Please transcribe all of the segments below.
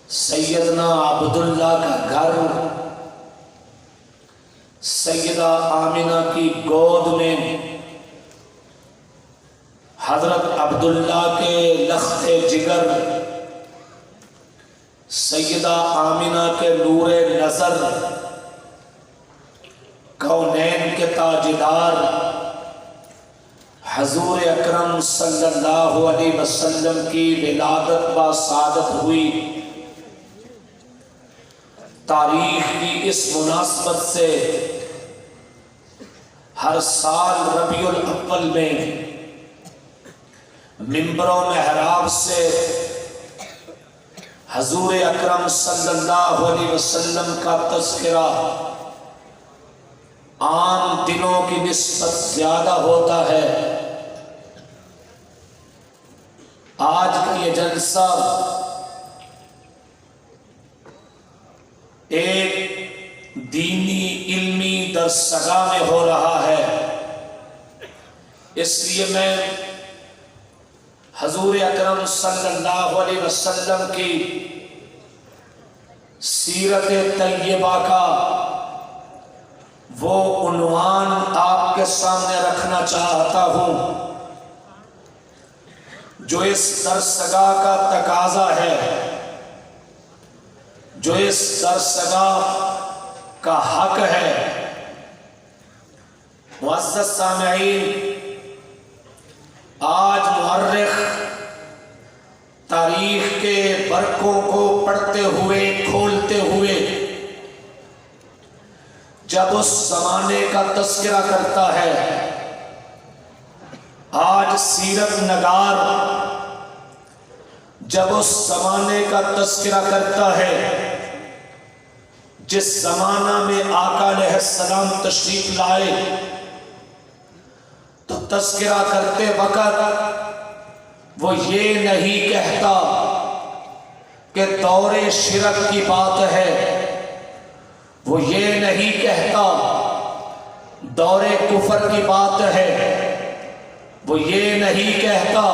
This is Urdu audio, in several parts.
سیدنا عبداللہ کا گھر سیدہ آمنہ کی گود میں حضرت عبداللہ کے لخت جگر سیدہ آمنہ کے نور نظر کونین کے تاجدار حضور اکرم صلی اللہ علیہ وسلم کی ولادت با سعادت ہوئی۔ تاریخ کی اس مناسبت سے ہر سال ربیع الاول میں منبر و محراب سے حضور اکرم صلی اللہ علیہ وسلم کا تذکرہ عام دنوں کی نسبت زیادہ ہوتا ہے۔ آج کا یہ جلسہ ایک دینی علمی درسگاہ میں ہو رہا ہے، اس لیے میں حضور اکرم صلی اللہ علیہ وسلم کی سیرت طیبہ کا وہ عنوان آپ کے سامنے رکھنا چاہتا ہوں جو اس درسگاہ کا تقاضا ہے، جو اس درسگاہ کا حق ہے۔ معزز سامعین، آج مورخ تاریخ کے برقوں کو پڑھتے ہوئے کھولتے ہوئے جب اس زمانے کا تذکرہ کرتا ہے، آج سیرت نگار جب اس زمانے کا تذکرہ کرتا ہے جس زمانہ میں آقا علیہ السلام تشریف لائے، تو تذکرہ کرتے وقت وہ یہ نہیں کہتا کہ دور شرک کی بات ہے، وہ یہ نہیں کہتا دور کفر کی بات ہے، وہ یہ نہیں کہتا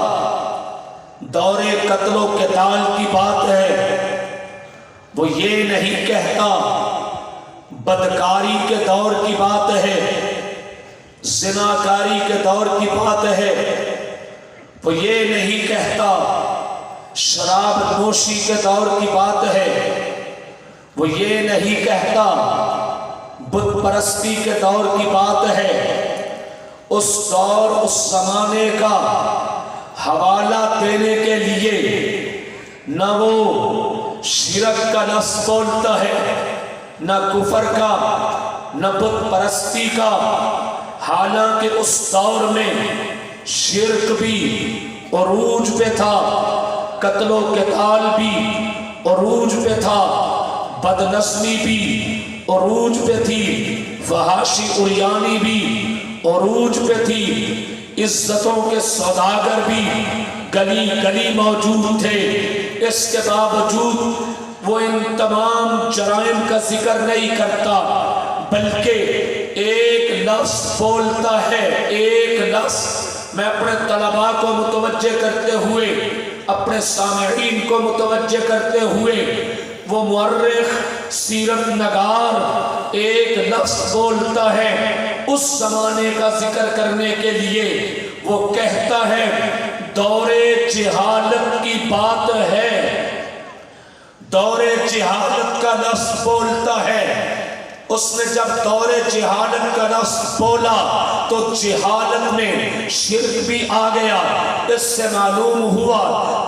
دور قتل و قتال کی بات ہے، وہ یہ نہیں کہتا بدکاری کے دور کی بات ہے، زناکاری کے دور کی بات ہے، وہ یہ نہیں کہتا شراب نوشی کے دور کی بات ہے، وہ یہ نہیں کہتا بت پرستی کے دور کی بات ہے۔ اس دور اس زمانے کا حوالہ دینے کے لیے نہ وہ شرک کا لفظ بولتا ہے، نہ کفر کا، نہ بت پرستی کا، حالانکہ اس دور میں شرک بھی عروج پہ تھا، قتل و قتال بھی عروج پہ تھا، بدنسلی بھی عروج پہ تھی، فحاشی عریانی بھی عروج پہ تھی، عزتوں کے سوداگر بھی گلی گلی موجود تھے۔ اس کے باوجود وہ ان تمام جرائم کا ذکر نہیں کرتا، بلکہ ایک لفظ بولتا ہے، ایک لفظ۔ میں اپنے طلباء کو متوجہ کرتے ہوئے، اپنے سامعین کو متوجہ کرتے ہوئے، وہ مورخ سیرت نگار ایک لفظ بولتا ہے اس زمانے کا ذکر کرنے کے لیے، وہ کہتا ہے دور جہالت کی بات ہے۔ دور جہالت کا لفظ بولتا ہے۔ اس نے جب دور جہالت کا لفظ بولا تو جہالت میں شرک بھی آ گیا۔ اس سے معلوم ہوا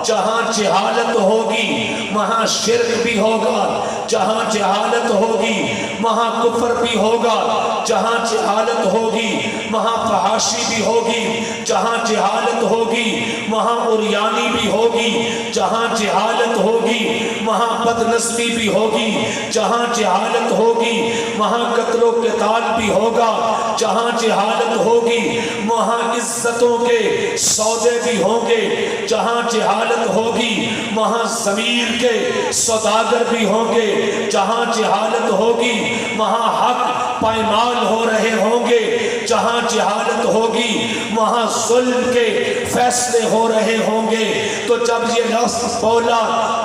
جہاں جہالت ہوگی وہاں شرک بھی ہوگا، جہاں جہالت ہوگی وہاں کفر بھی ہوگا، جہاں جہالت ہوگی وہاں فحاشی بھی ہوگی، جہاں جہالت ہوگی وہاں عریانی بھی ہوگی، جہاں جہالت ہوگی وہاں بدنسلی بھی ہوگی، جہاں جہالت ہوگی وہاں قتل و قتال بھی ہوگا، جہاں جہالت ہوگی وہاں عزتوں کے سودے بھی ہوں گے، جہاں جہالت ہوگی وہاں ضمیر کے سوداگر بھی ہوں گے، جہاں جہالت ہوگی وہاں حق پائمال ہو رہے ہوں گے، جہاں جہالت ہوگی وہاں ظلم کے فیصلے ہو رہے ہوں گے۔ تو جب یہ لفظ بولا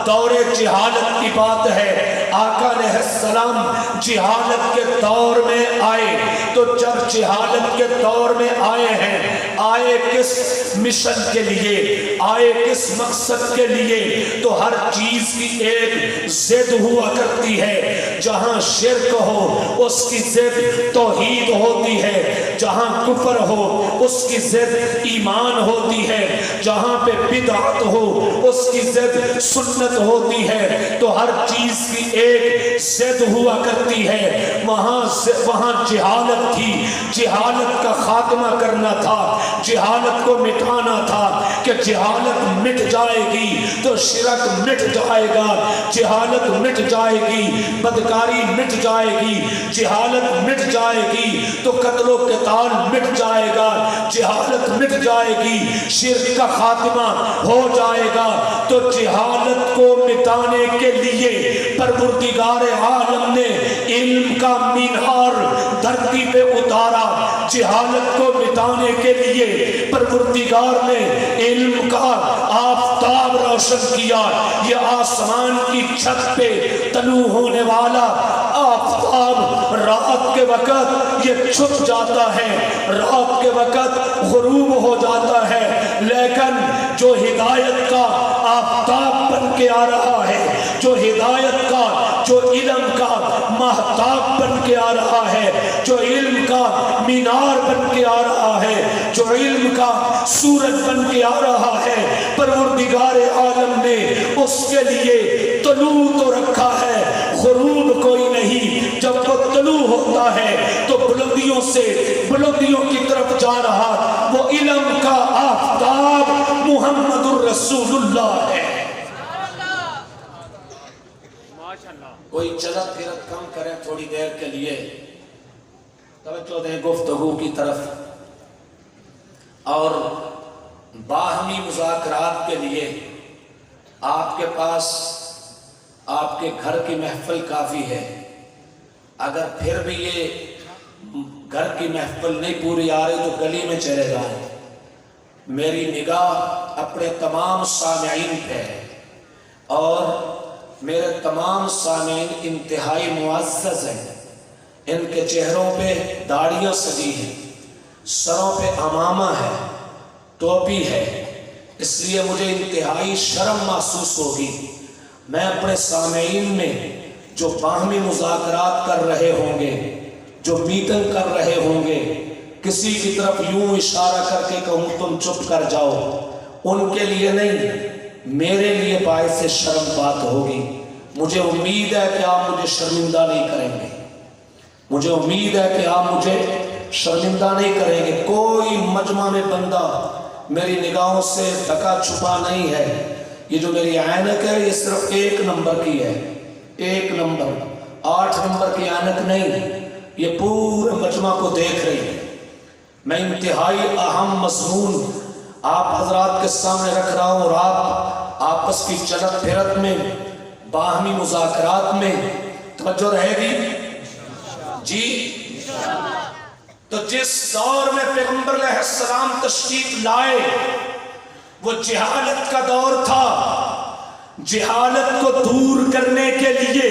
دور جہالت جہالت کی بات ہے۔ آقا علیہ السلام جہالت کے دور میں آئے، تو جب جہالت کے دور میں آئے ہیں، آئے کس مشن کے لیے، آئے کس مقصد کے لیے؟ تو ہر چیز کی ایک ضد ہوا کرتی ہے۔ جہاں شرک ہو اس کی ضد توحید ہوتی ہے، جہاں کفر ہو اس کی ضد ایمان ہوتی ہے، جہاں پہ بدعت ہو اس کی ضد سنت ہوتی ہے۔ تو ہر چیز کی ایک ضد ہوا کرتی ہے۔ وہاں جہالت تھی، جہالت کا خاتمہ کرنا تھا، جہالت کو مٹانا تھا کہ جہالت مٹ جائے گی تو شرک مٹ جائے گا، جہالت مٹ جائے گی بدکاری مٹ جائے گی، جہالت مٹ جائے گی تو قتل و قتال مٹ جائے گا، جہالت مٹ جائے گی شرک کا خاتمہ ہو جائے گا۔ تو جہالت کو مٹانے کے لیے پروردگار عالم نے علم کا مینار دھرتی پہ اتارا۔ جہالت کو مٹانے کے لیے پروردگار نے علم کا آفتاب روشن کیا۔ یہ آسمان کی چھت پہ طلوع ہونے والا آفتاب رات کے وقت یہ چھپ جاتا ہے، رات کے وقت غروب ہو جاتا ہے، لیکن جو ہدایت کا آفتاب بن کے آ رہا ہے، جو ہدایت کا، جو علم کا مہتاب بن کے آ رہا ہے، جو علم کا مینار بن کے آ رہا ہے، جو علم کا سورج بن کے آ رہا ہے، پروردگار عالم نے اس کے لیے طلوع تو رکھا ہے، غروب کوئی نہیں۔ جب وہ طلوع ہوتا ہے تو بلندیوں سے بلندیوں کی طرف جا رہا وہ علم کا آفتاب محمد الرسول اللہ ہے۔ کوئی چلت پھرت کم کریں تھوڑی دیر کے لیے، توجہ دیں گفتگو کی طرف۔ اور باہمی مذاکرات کے لیے آپ کے پاس آپ کے گھر کی محفل کافی ہے۔ اگر پھر بھی یہ گھر کی محفل نہیں پوری آ رہی تو گلی میں چلے جائیں۔ میری نگاہ اپنے تمام سامعین پہ ہے، اور میرے تمام سامعین انتہائی معزز ہیں۔ ان کے چہروں پہ داڑیاں سجی ہیں، سروں پہ عمامہ ہے، ٹوپی ہے، اس لیے مجھے انتہائی شرم محسوس ہوگی۔ میں اپنے سامعین میں جو باہمی مذاکرات کر رہے ہوں گے، جو میٹنگ کر رہے ہوں گے، کسی کی طرف یوں اشارہ کر کے کہوں تم چپ کر جاؤ، ان کے لیے نہیں، میرے لیے باعث شرم بات ہوگی۔ مجھے امید ہے کہ آپ مجھے شرمندہ نہیں کریں گے، مجھے امید ہے کہ آپ مجھے شرمندہ نہیں کریں گے۔ کوئی مجمع میں بندہ میری نگاہوں سے ڈھکا چھپا نہیں ہے۔ یہ جو میری عینک ہے یہ صرف 1 نمبر کی ہے، 1 نمبر، 8 نمبر کی عینک نہیں، یہ پورے مجمع کو دیکھ رہی ہے۔ میں انتہائی اہم مضمون آپ حضرات کے سامنے رکھ رہا ہوں، اور آپ آپس کی چلت پھرت میں باہمی مذاکرات میں توجہ رہے گی جی۔ تو جس دور میں پیغمبر علیہ السلام تشریف لائے وہ جہالت کا دور تھا۔ جہالت کو دور کرنے کے لیے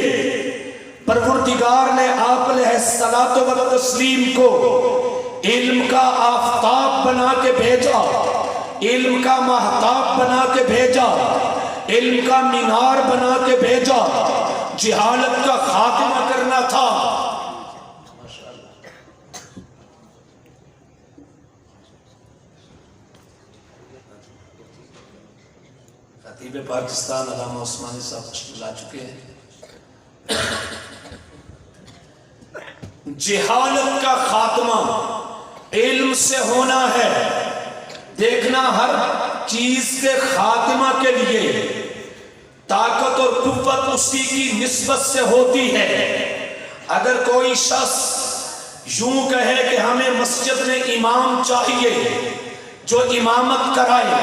پروردگار نے آپ علیہ الصلاۃ والتسلیم کو علم کا آفتاب بنا کے بھیجا، علم کا مہتاب بنا کے بھیجا، علم کا مینار بنا کے بھیجا۔ جہالت کا خاتمہ کرنا تھا۔ خطیب پاکستان علامہ عثمانی صاحب تشریف لا چکے ہیں۔ جہالت کا خاتمہ علم سے ہونا ہے۔ دیکھنا ہر چیز کے خاتمہ کے لیے طاقت اور قوت اسی کی نسبت سے ہوتی ہے۔ اگر کوئی شخص یوں کہے کہ ہمیں مسجد میں امام چاہیے جو امامت کرائے،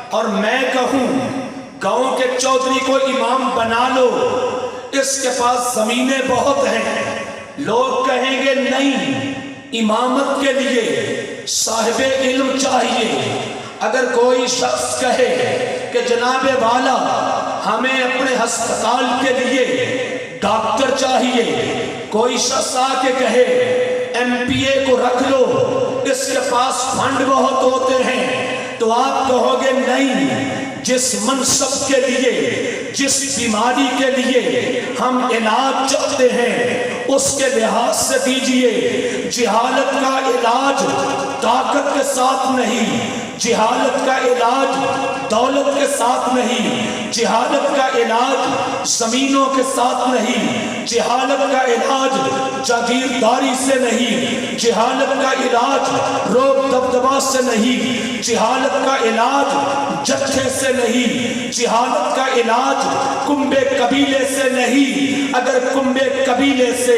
اور میں کہوں گاؤں کے چودھری کو امام بنا لو، اس کے پاس زمینیں بہت ہیں، لوگ کہیں گے نہیں، امامت کے لیے صاحب علم چاہیے۔ اگر کوئی شخص کہے کہ جناب والا ہمیں اپنے ہسپتال کے لیے ڈاکٹر چاہیے، کوئی شخص آ کے کہے ایم پی اے کو رکھ لو، اس کے پاس فنڈ بہت ہوتے ہیں، تو آپ کہو گے نہیں، جس منصب کے لیے، جس بیماری کے لیے ہم علاج چاہتے ہیں اس کے لحاظ سے دیجئے۔ جہالت کا علاج طاقت کے ساتھ نہیں، جہالت کا علاج دولت کے ساتھ نہیں، جہالت کا علاج زمینوں کے ساتھ نہیں، جہالت کا علاج جاگیرداری سے نہیں، جہالت کا علاج روب دبدبا سے نہیں، جہالت کا علاج جتھے سے نہیں، جہالت کا علاج کنبے قبیلے سے نہیں۔ اگر کنبے قبیلے سے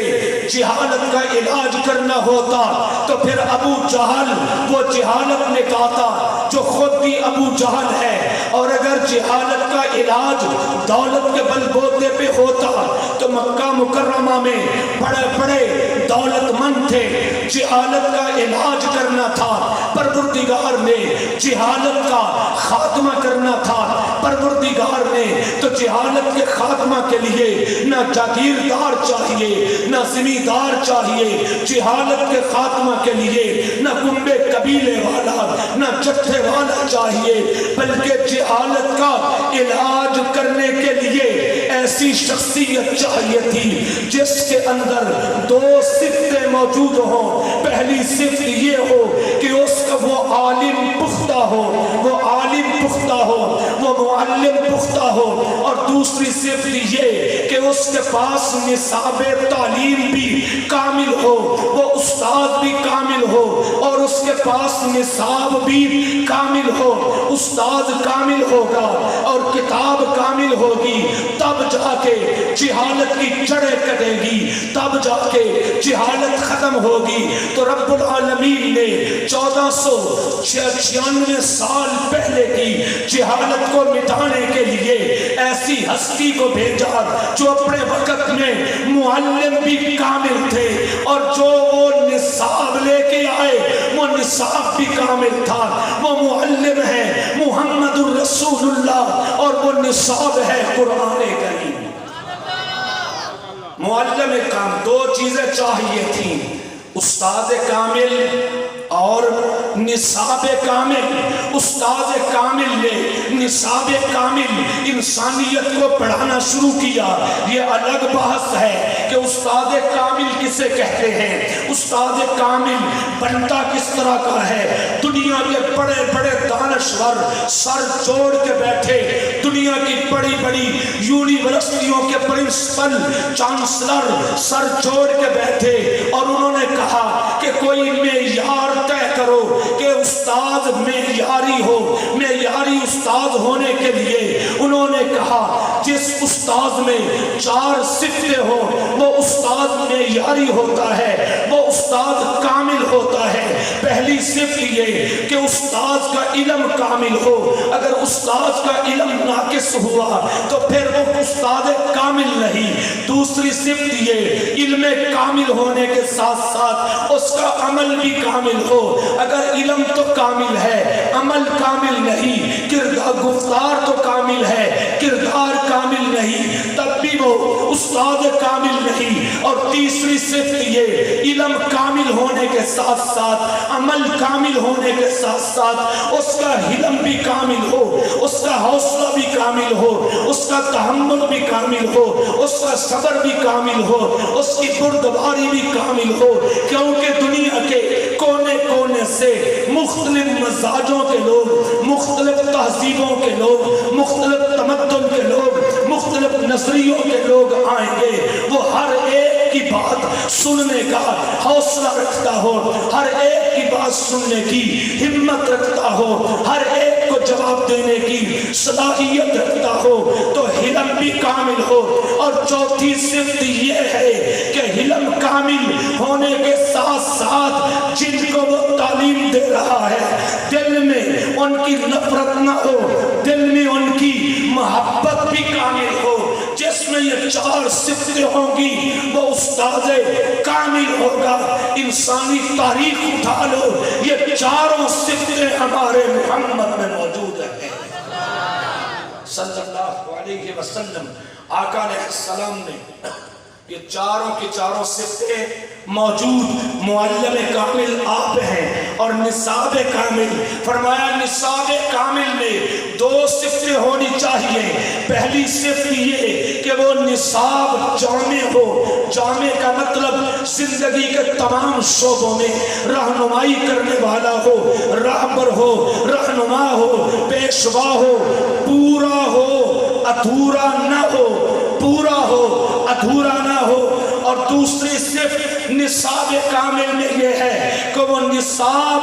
جہالت کا علاج کرنا ہوتا تو پھر ابو جہل وہ جہالت نکاتا جو خود بھی ابو جہل ہے، اور اگر جہالت کا علاج دولت کے بل بوتے پہ ہوتا تو مکہ مکرمہ میں بڑے بڑے دولت مند تھے، جہالت کا علاج کرنا تھا، پروردگار نے جہالت کا خاتمہ کرنا تھا، پروردگار نے تو جہالت کے خاتمہ کے لیے نہ جاگیردار چاہیے نہ زمیندار چاہیے، جہالت کے خاتمہ کے لیے نہ کنبے قبیلے والا نہ جتھے والا چاہیے، بلکہ جہالت کا علاج کرنے کے لیے ایسی شخصیت چاہیے تھی جس کے اندر دو صفتیں موجود ہوں۔ پہلی صفت یہ ہو کہ اس کا وہ عالم پختہ ہو، وہ عالم پختہ ہو، وہ معلم پختہ ہو، اور دوسری صفت یہ کہ اس کے پاس نصاب تعلیم بھی کامل ہو، وہ استاد بھی کامل ہو اور اس کے پاس نصاب بھی کامل ہو۔ استاد کامل ہوگا اور کتاب کامل ہوگی، تب جا کے جہالت کی جڑیں کٹے گی، تب جا کے جہالت ختم ہوگی۔ تو رب العالمین نے 1496 سال پہلے کی جہالت کو مٹانے کے لیے ایسی ہستی کو بھیجا جو اپنے وقت میں معلم بھی کامل تھے، اور جو وہ نصاب لے کے آئے وہ نصاب بھی کامل تھا۔ وہ معلم ہے محمد الرسول اللہ اور وہ نصاب ہے قرآن کریم۔ معلم کامل، دو چیزیں چاہیے تھیں، استاد کامل اور نصاب کامل۔ استاد کامل نے نصاب کامل انسانیت کو پڑھانا شروع کیا۔ یہ الگ بحث ہے کہ استاد کامل کسے کہتے ہیں، استاد کامل بنتا کس طرح کا ہے۔ دنیا کے بڑے بڑے دانشور سر جوڑ کے بیٹھے، دنیا کی بڑی بڑی یونیورسٹیوں کے پرنسپل چانسلر سر جوڑ کے بیٹھے، اور انہوں نے کہا کہ کوئی معیار طے کرو کہ استاد معیاری ہو۔ معیاری استاد ہونے کے لیے انہوں نے کہا جس استاد میں 4 صفتیں ہوں وہ استاد معیاری ہوتا ہے، وہ استاد کامل ہوتا ہے۔ پہلی صفت یہ کہ استاد کا علم کامل ہو، اگر استاد کا علم ناقص ہوا تو پھر وہ استاد کامل نہیں۔ دوسری صفت یہ علم کامل ہونے کے ساتھ ساتھ اس کا عمل بھی کامل ہو، اگر علم تو کامل ہے عمل کامل نہیں، کردار گفتار تو کامل ہے کردار کامل نہیں، تب بھی وہ استاد کامل نہیں۔ اور تیسری صفت یہ علم کامل ہونے کے ساتھ ساتھ عمل کامل ہونے کے ساتھ ساتھ اس کا علم بھی کامل ہو، اس کا حوصلہ بھی کامل ہو، اس کا تحمل بھی کامل ہو، اس کا صبر بھی کامل ہو، اس کی بردباری بھی کامل ہو، کیونکہ دنیا کے کونے کونے سے مختلف مزاجوں کے لوگ، مختلف تہذیبوں کے لوگ، مختلف تمدن کے لوگ، مختلف نظریوں کے لوگ آئیں گے۔ وہ ہر ایک کی بات سننے کا حوصلہ رکھتا ہو، ہر ایک کی بات سننے کی ہمت رکھتا ہو، ہر ایک کو جواب دینے کی صلاحیت رکھتا ہو، تو علم بھی کامل ہو۔ اور چوتھی صفت یہ ہے کہ علم کامل ہونے کے ساتھ ساتھ جن کو وہ تعلیم دے رہا ہے دل میں ان کی نفرت نہ ہو، دل میں ان کی محبت بھی کامل ہو۔ جس میں یہ 4 صفتیں ہوں گی وہ استاد کامل ہوگا۔ انسانی تاریخ اٹھا لو، یہ 4 صفتیں ہمارے محمد میں موجود ہیں۔ صلی اللہ علیہ علیہ وسلم آقا علیہ السلام نے یہ چاروں کی چاروں صفتیں موجود، معلم کامل آپ ہیں اور نصاب کامل، فرمایا نصاب کامل میں دو صفتیں ہونی چاہیے۔ پہلی صفت یہ کہ وہ نصاب جامع ہو، جامع کا مطلب زندگی کے تمام شعبوں میں رہنمائی کرنے والا ہو، راہبر ہو، رہنما ہو، پیشوا ہو، پورا ہو ادھورا نہ ہو، پورا ہو ادھورا نہ ہو۔ اور دوسری صفت نصاب کامل میں یہ ہے کہ وہ نصاب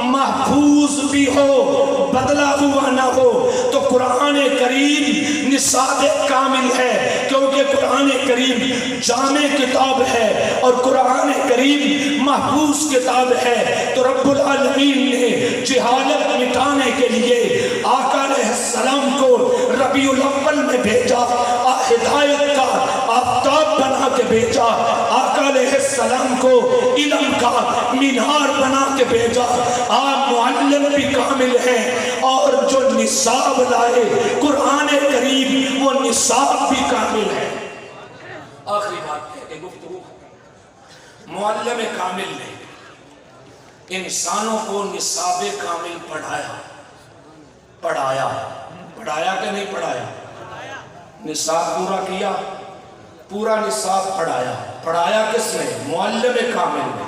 محفوظ بھی ہو، بدلا ہوا نہ ہو۔ تو قرآن کریم نصاب کامل ہے کیونکہ قرآن کریم جامع کتاب ہے اور قرآن کریم محفوظ کتاب ہے۔ تو رب العالمین نے جہالت مٹانے کے لیے آقا علیہ السلام کو ربیع الاول میں بھیجا، ہدایت کا آفتاب بنا کے بھیجا، آقا علیہ السلام کو علم کا مینار بنا کے بھیجا۔ آپ معلم بھی کامل ہیں اور جو نصاب لائے قرآن کریم وہ نصاب بھی کامل ہے۔ آخری بات ہے کہ گفتگو معلم کامل نے انسانوں کو نصاب کامل پڑھایا کہ نہیں پڑھایا؟ نصاب پورا کیا، پورا نصاب پڑھایا کس نے؟ معلم کامل نے،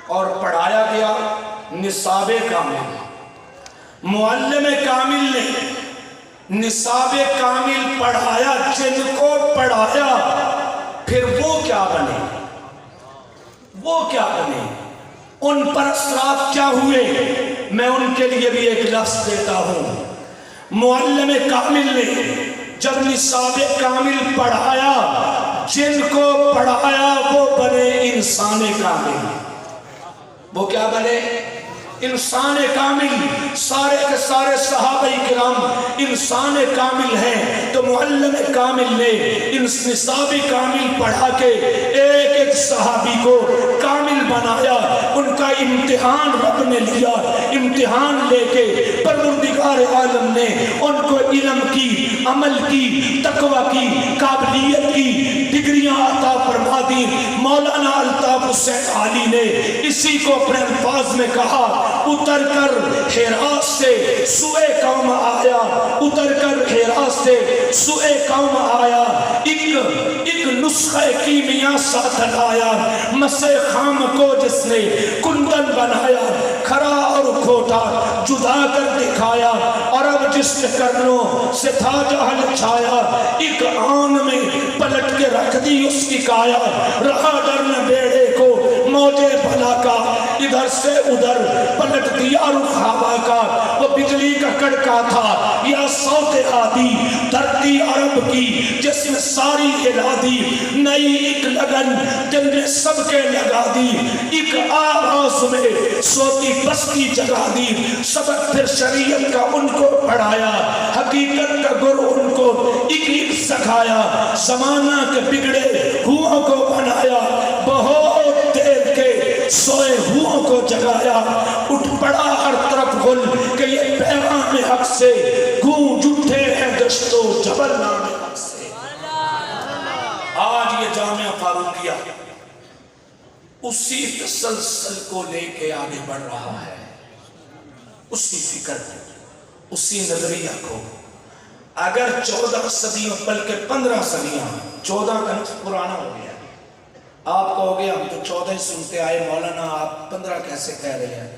اور پڑھایا گیا نصاب کامل۔ معلم کامل نے نصاب کامل پڑھایا، جن کو پڑھایا پھر وہ کیا بنے؟ ان پر اثرات کیا ہوئے؟ میں ان کے لیے بھی ایک لفظ دیتا ہوں۔ معلم کامل نے جب نصاب کامل پڑھایا، جن کو پڑھایا وہ بنے انسان کامل۔ وہ کیا بنے؟ انسان کامل۔ سارے کے سارے صحابہ کرام انسان کامل ہیں۔ تو معلم کامل نے نصاب کامل پڑھا کے ایک ایک صحابی کو کامل بنایا۔ ان کا امتحان رب نے لیا، امتحان لے کے پروردگار عالم نے ان کو علم کی، عمل کی، تقوی کی، قابلیت کی ڈگریاں عطا فرما دی۔ مولانا الطاف حسین علی نے اسی کو اپنے الفاظ میں کہا، اتر کر حرا سے سوئے قوم آیا، اتر کر حرا سے سوئے قوم آیا، ایک نسخہ کیمیا ساتھ لایا، مسے خام کو جس نے کندن بنایا، کھرا اور کھوٹا جدا کر دکھایا، اور اب جس کرنوں سے تھا جہل چھایا، ایک آن میں پلٹ کے رکھ دی اس کی کایا، رہا ڈرن بیڑے کو موجے بھلا کا، ادھر سے ادھر پلٹ دیا رخ ہوا کا، وہ بجلی کا کڑکا تھا یا صوت آدی، دھرتی عرب کی جس میں ساری ہلا دی، نئی ایک لگن دل میں سب کے لگا دی، ایک آواز میں سوتی بستی جگا دی، سبق پھر شریعت کا ان کو پڑھایا، حقیقت کا گر ان کو ایک ایک سکھایا، زمانہ کے بگڑے ہوں کو بنایا، بہت دیر کے سوئے ہوں کو جگایا، اٹھ پڑا ہر طرف گل کہ یہ پیغام حق سے گونج اٹھے ہیں دشت و جبل نام حق سے۔ آج یہ جامعہ فاروقیہ اسی تسلسل کو لے کے آگے بڑھ رہا ہے، اسی فکر کو، اسی نظریہ کو۔ اگر 14 صدیوں بلکہ 15 صدیاں، 14 کا نقص پرانا ہو گیا، آپ کہو گے ہم تو 14 ہی سنتے آئے مولانا، آپ 15 کیسے کہہ رہے ہیں؟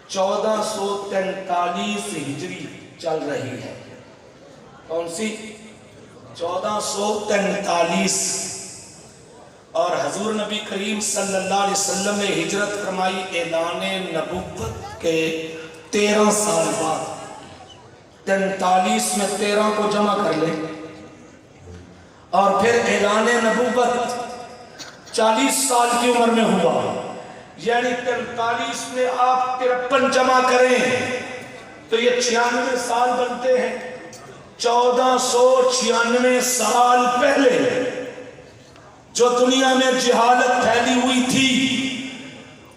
1443 ہجری چل رہی ہے۔ کون سی؟ 1443۔ اور حضور نبی کریم صلی اللہ علیہ وسلم نے ہجرت فرمائی اعلان نبوت کے 13 سال بعد۔ 43 میں 13 کو جمع کر لیں، اور پھر اعلان نبوت 40 سال کی عمر میں ہوا، یعنی 43 میں آپ 53 جمع کریں تو یہ 96 سال بنتے ہیں۔ 1496 سال پہلے جو دنیا میں جہالت پھیلی ہوئی تھی،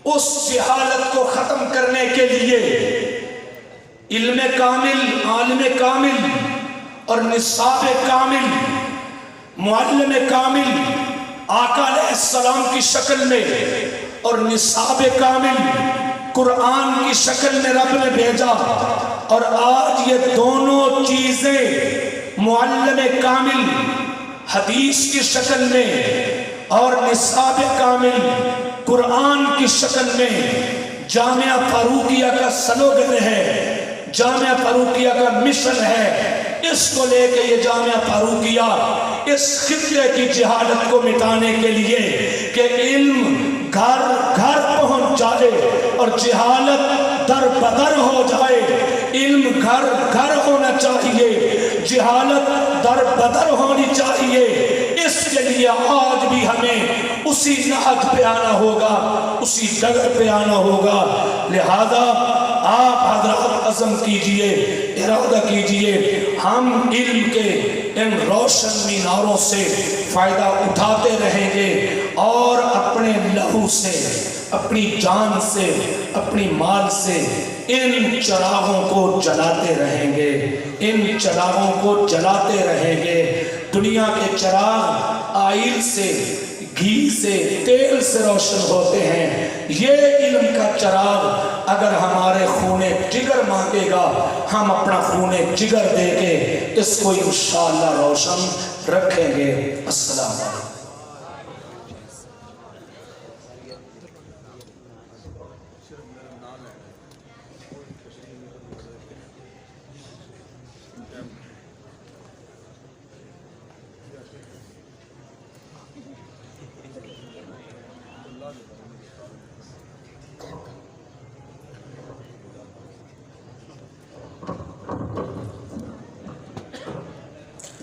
اس جہالت کو ختم کرنے کے لیے علم کامل، عالم کامل اور نصاب کامل، معلم کامل آقا علیہ السلام کی شکل میں اور نصاب کامل قرآن کی شکل میں رب نے بھیجا، اور آج یہ دونوں چیزیں معلم کامل حدیث کی شکل میں اور نصاب کامل قرآن کی شکل میں جامعہ فاروقیہ کا سلوگن ہے، جامعہ فاروقیہ کا مشن ہے۔ اس کو لے کے یہ جامعہ فاروقیہ اس خطے کی جہالت کو مٹانے کے لیے کہ علم گھر گھر پہنچ جائے اور جہالت در بدر ہو جائے، علم گھر گھر ہونا چاہیے، جہالت در بدر ہونی چاہیے، اس کے لیے آج بھی ہمیں اسی نہج پہ آنا ہوگا، اسی ڈگر پہ آنا ہوگا۔ لہذا آپ حضرات عزم کیجئے، ارادہ کیجئے، ہم علم کے ان روشن میناروں سے فائدہ اٹھاتے رہیں گے اور اپنے لہو سے، اپنی جان سے، اپنی مال سے ان چراغوں کو جلاتے رہیں گے، ان چراغوں کو جلاتے رہیں گے۔ دنیا کے چراغ آئل سے، گھی سے، تیل سے روشن ہوتے ہیں، یہ علم کا چراغ اگر ہمارے خون جگر مانگے گا، ہم اپنا خون جگر دے کے اس کو انشاءاللہ روشن رکھیں گے۔ السلام علیکم۔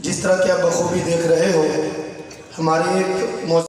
جس طرح کہ آپ بخوبی دیکھ رہے ہو، ہماری ایک